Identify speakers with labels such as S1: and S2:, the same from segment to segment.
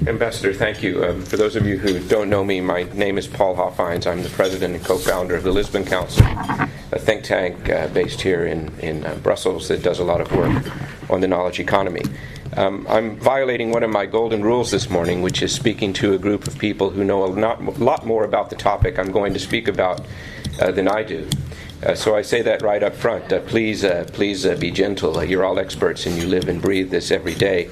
S1: Ambassador, thank you. For those of you who don't know me, my name is Paul Hofheinz. I'm the president and co-founder of the Lisbon Council, a think tank based here in Brussels that does a lot of work on the knowledge economy. I'm violating one of my golden rules this morning, which is speaking to a group of people who know a lot more about the topic I'm going to speak about than I do. So I say that right up front. Please be gentle. You're all experts and you live and breathe this every day.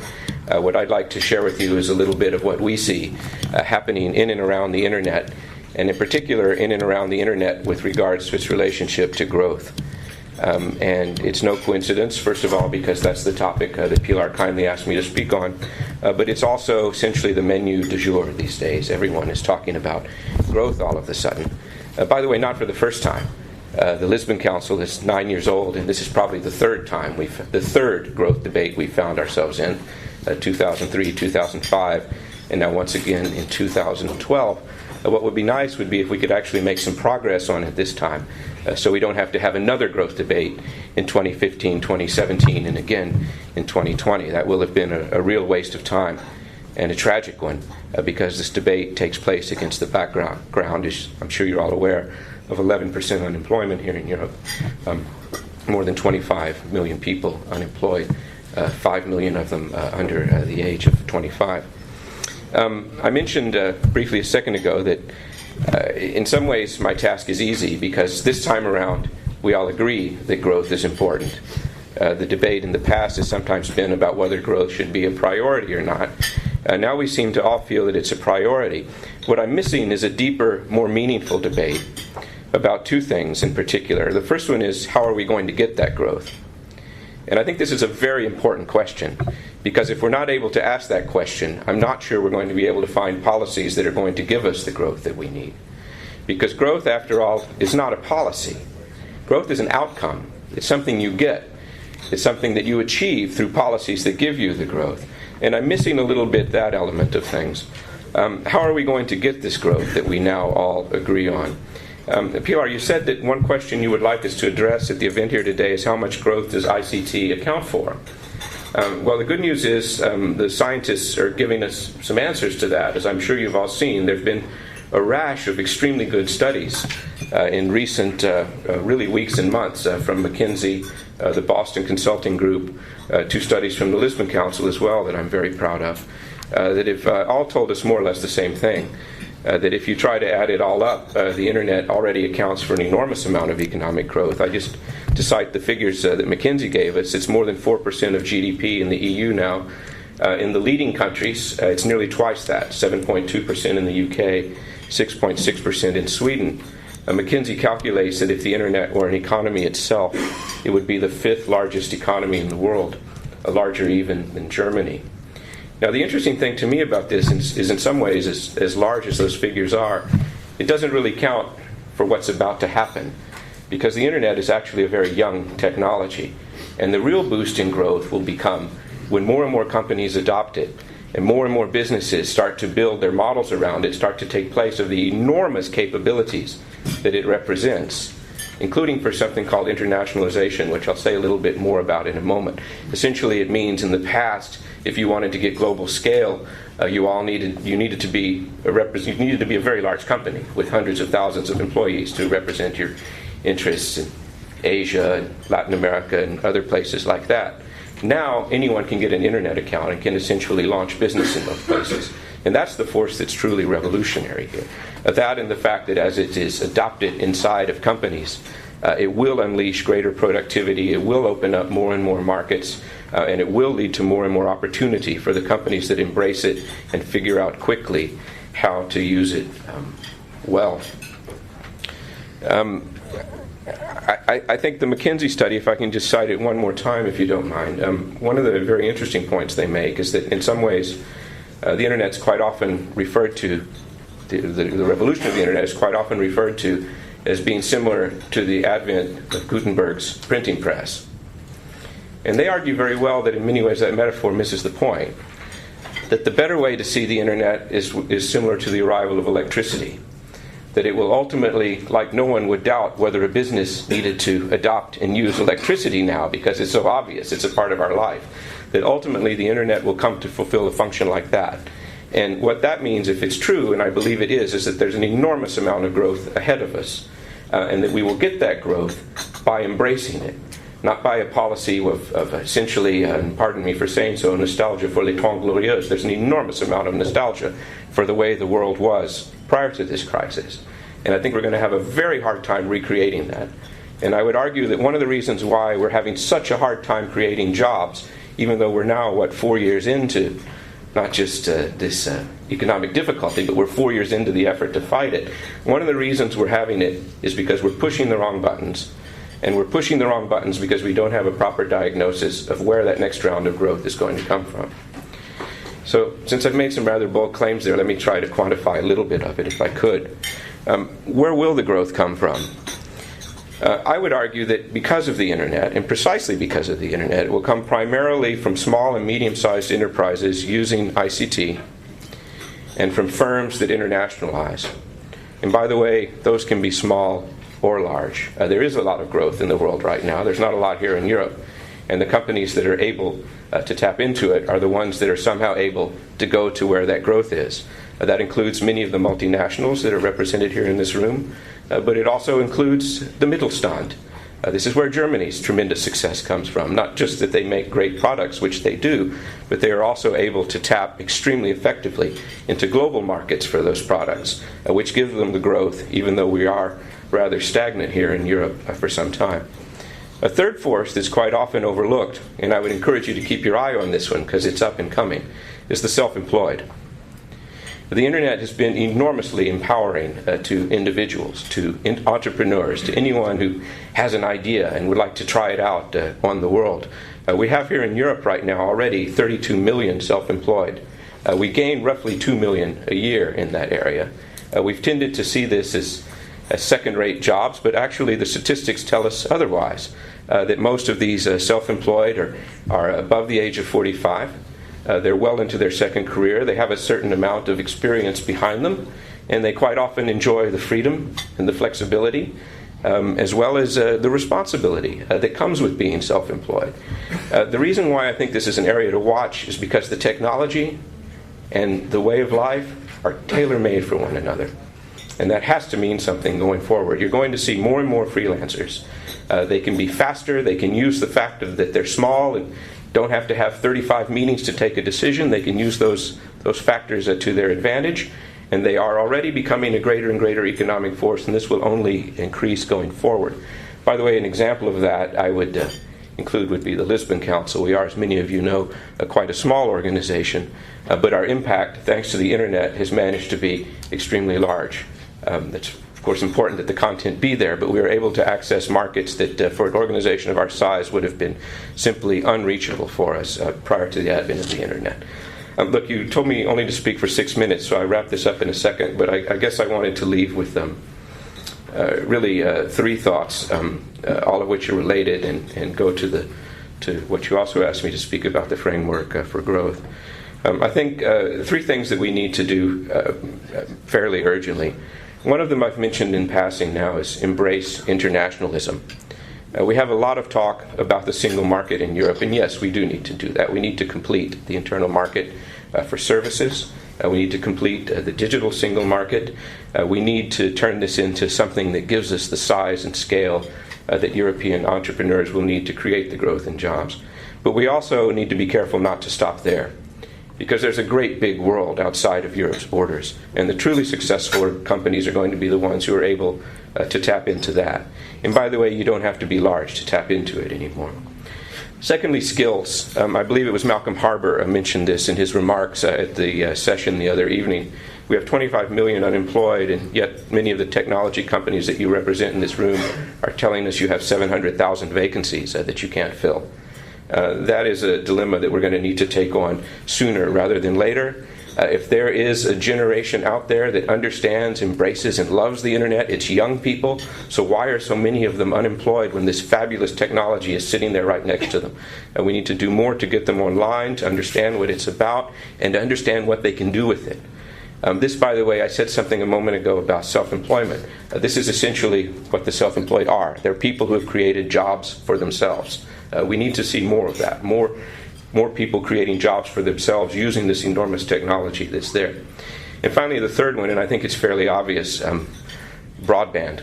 S1: What I'd like to share with you is a little bit of what we see happening in and around the Internet, and in particular in and around the Internet with regards to its relationship to growth. And it's no coincidence, first of all, because that's the topic that Pilar kindly asked me to speak on, but it's also essentially the menu du jour these days. Everyone is talking about growth all of a sudden. By the way, not for the first time. The Lisbon Council is 9 years old, and this is probably the third growth debate we found ourselves in, 2003, 2005, and now once again in 2012. What would be nice would be if we could actually make some progress on it this time, so we don't have to have another growth debate in 2015, 2017, and again in 2020. That will have been a real waste of time and a tragic one, because this debate takes place against the background, as I'm sure you're all aware, of 11% unemployment here in Europe, more than 25 million people unemployed, 5 million of them under the age of 25. I mentioned briefly a second ago that in some ways my task is easy, because this time around we all agree that growth is important. The debate in the past has sometimes been about whether growth should be a priority or not. Now we seem to all feel that it's a priority. What I'm missing is a deeper, more meaningful debate about two things in particular. The first one is, how are we going to get that growth? And I think this is a very important question, because if we're not able to ask that question, I'm not sure we're going to be able to find policies that are going to give us the growth that we need. Because growth, after all, is not a policy. Growth is an outcome. It's something you get. It's something that you achieve through policies that give you the growth. And I'm missing a little bit that element of things. How are we going to get this growth that we now all agree on? Pilar, you said that one question you would like us to address at the event here today is how much growth does ICT account for? Well, the good news is the scientists are giving us some answers to that. As I'm sure you've all seen, there have been a rash of extremely good studies in recent really weeks and months from McKinsey, the Boston Consulting Group, two studies from the Lisbon Council as well that I'm very proud of, that have all told us more or less the same thing. That if you try to add it all up, the Internet already accounts for an enormous amount of economic growth. I just, to cite the figures that McKinsey gave us, it's more than 4% of GDP in the EU now. In the leading countries, it's nearly twice that, 7.2% in the UK, 6.6% in Sweden. McKinsey calculates that if the Internet were an economy itself, it would be the fifth largest economy in the world, larger even than Germany. Now, the interesting thing to me about this is in some ways, as large as those figures are, it doesn't really count for what's about to happen, because the Internet is actually a very young technology. And the real boost in growth will become when more and more companies adopt it, and more businesses start to build their models around it, start to take place of the enormous capabilities that it represents, including for something called internationalization, which I'll say a little bit more about in a moment. Essentially, it means in the past, if you wanted to get global scale, you needed to be a very large company with hundreds of thousands of employees to represent your interests in Asia, and Latin America, and other places like that. Now, anyone can get an internet account and can essentially launch business in those places. And that's the force that's truly revolutionary here. That and the fact that as it is adopted inside of companies, it will unleash greater productivity, it will open up more and more markets, and it will lead to more and more opportunity for the companies that embrace it and figure out quickly how to use it well. I think the McKinsey study, if I can just cite it one more time if you don't mind, one of the very interesting points they make is that in some ways the Internet's quite often referred to, the revolution of the Internet is quite often referred to as being similar to the advent of Gutenberg's printing press. And they argue very well that in many ways that metaphor misses the point, that the better way to see the Internet is similar to the arrival of electricity. That it will ultimately, like no one would doubt whether a business needed to adopt and use electricity now because it's so obvious, it's a part of our life, that ultimately the Internet will come to fulfill a function like that. And what that means, if it's true, and I believe it is that there's an enormous amount of growth ahead of us, and that we will get that growth by embracing it, not by a policy of essentially, and pardon me for saying so, nostalgia for les temps glorieux. There's an enormous amount of nostalgia for the way the world was prior to this crisis. And I think we're going to have a very hard time recreating that. And I would argue that one of the reasons why we're having such a hard time creating jobs, even though we're now, 4 years into not just this economic difficulty, but we're 4 years into the effort to fight it. One of the reasons we're having it is because we're pushing the wrong buttons. And we're pushing the wrong buttons because we don't have a proper diagnosis of where that next round of growth is going to come from. So, since I've made some rather bold claims there, let me try to quantify a little bit of it, if I could. Where will the growth come from? I would argue that because of the Internet, and precisely because of the Internet, it will come primarily from small and medium-sized enterprises using ICT, and from firms that internationalize. And by the way, those can be small or large. There is a lot of growth in the world right now. There's not a lot here in Europe. And the companies that are able to tap into it are the ones that are somehow able to go to where that growth is. That includes many of the multinationals that are represented here in this room, but it also includes the Mittelstand. This is where Germany's tremendous success comes from. Not just that they make great products, which they do, but they are also able to tap extremely effectively into global markets for those products, which gives them the growth, even though we are rather stagnant here in Europe for some time. A third force that's quite often overlooked, and I would encourage you to keep your eye on this one because it's up and coming, is the self-employed. The Internet has been enormously empowering to individuals, to entrepreneurs, to anyone who has an idea and would like to try it out on the world. We have here in Europe right now already 32 million self-employed. We gain roughly 2 million a year in that area. We've tended to see this as second-rate jobs, but actually the statistics tell us otherwise, that most of these self-employed are above the age of 45. They're well into their second career. They have a certain amount of experience behind them, and they quite often enjoy the freedom and the flexibility, as well as the responsibility that comes with being self-employed. The reason why I think this is an area to watch is because the technology and the way of life are tailor-made for one another. And that has to mean something going forward. You're going to see more and more freelancers. They can be faster. They can use the fact that they're small and don't have to have 35 meetings to take a decision. They can use those factors to their advantage. And they are already becoming a greater and greater economic force, and this will only increase going forward. By the way, an example of that I would include would be the Lisbon Council. We are, as many of you know, quite a small organization, but our impact, thanks to the Internet, has managed to be extremely large. It's, of course, important that the content be there, but we are able to access markets that, for an organization of our size, would have been simply unreachable for us prior to the advent of the Internet. Look, you told me only to speak for 6 minutes, so I wrap this up in a second, but I guess I wanted to leave with really three thoughts, all of which are related, and go to what you also asked me to speak about, the framework for growth. I think three things that we need to do fairly urgently. One of them I've mentioned in passing now is embrace internationalism. We have a lot of talk about the single market in Europe, and yes, we do need to do that. We need to complete the internal market for services. We need to complete the digital single market. We need to turn this into something that gives us the size and scale that European entrepreneurs will need to create the growth in jobs. But we also need to be careful not to stop there, because there's a great big world outside of Europe's borders, and the truly successful companies are going to be the ones who are able to tap into that. And by the way, you don't have to be large to tap into it anymore. Secondly, skills. I believe it was Malcolm Harbour mentioned this in his remarks at the session the other evening. We have 25 million unemployed, and yet many of the technology companies that you represent in this room are telling us you have 700,000 vacancies that you can't fill. That is a dilemma that we're going to need to take on sooner rather than later. If there is a generation out there that understands, embraces, and loves the Internet, it's young people. So why are so many of them unemployed when this fabulous technology is sitting there right next to them? We need to do more to get them online, to understand what it's about, and to understand what they can do with it. This, by the way, I said something a moment ago about self-employment. This is essentially what the self-employed are. They're people who have created jobs for themselves. We need to see more of that, more more people creating jobs for themselves using this enormous technology that's there. And finally, the third one, and I think it's fairly obvious, broadband.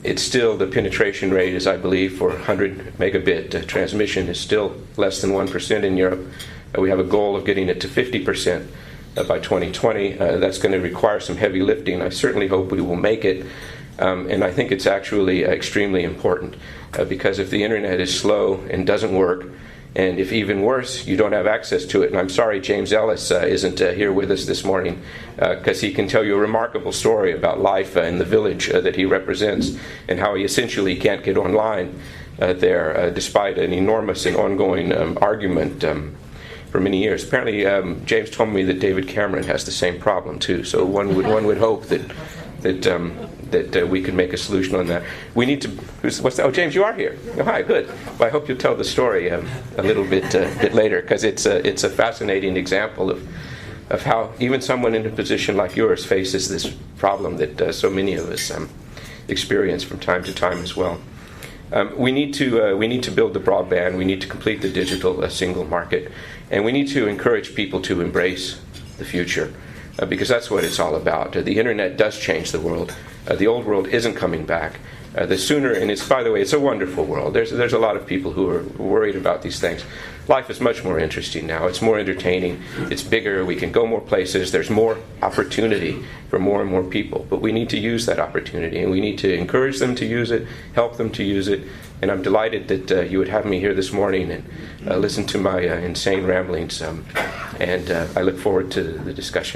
S1: It's still, the penetration rate is, I believe, for 100 megabit transmission is still less than 1% in Europe. We have a goal of getting it to 50% by 2020. That's going to require some heavy lifting. I certainly hope we will make it. And I think it's actually extremely important because if the internet is slow and doesn't work, and if even worse, you don't have access to it. And I'm sorry James Ellis isn't here with us this morning because he can tell you a remarkable story about life in the village that he represents and how he essentially can't get online there despite an enormous and ongoing argument for many years. Apparently, James told me that David Cameron has the same problem too. So one would hope that we could make a solution on that. We need to. What's that? Oh, James, you are here. Oh, hi, good. Well, I hope you'll tell the story a little bit later because it's a fascinating example of how even someone in a position like yours faces this problem that so many of us experience from time to time as well. We need to build the broadband. We need to complete the digital single market, and we need to encourage people to embrace the future because that's what it's all about. The internet does change the world. The old world isn't coming back. The sooner, and it's, by the way, it's a wonderful world. There's a lot of people who are worried about these things. Life is much more interesting now. It's more entertaining. It's bigger. We can go more places. There's more opportunity for more and more people. But we need to use that opportunity, and we need to encourage them to use it, help them to use it. And I'm delighted that you would have me here this morning and listen to my insane ramblings. And I look forward to the discussion.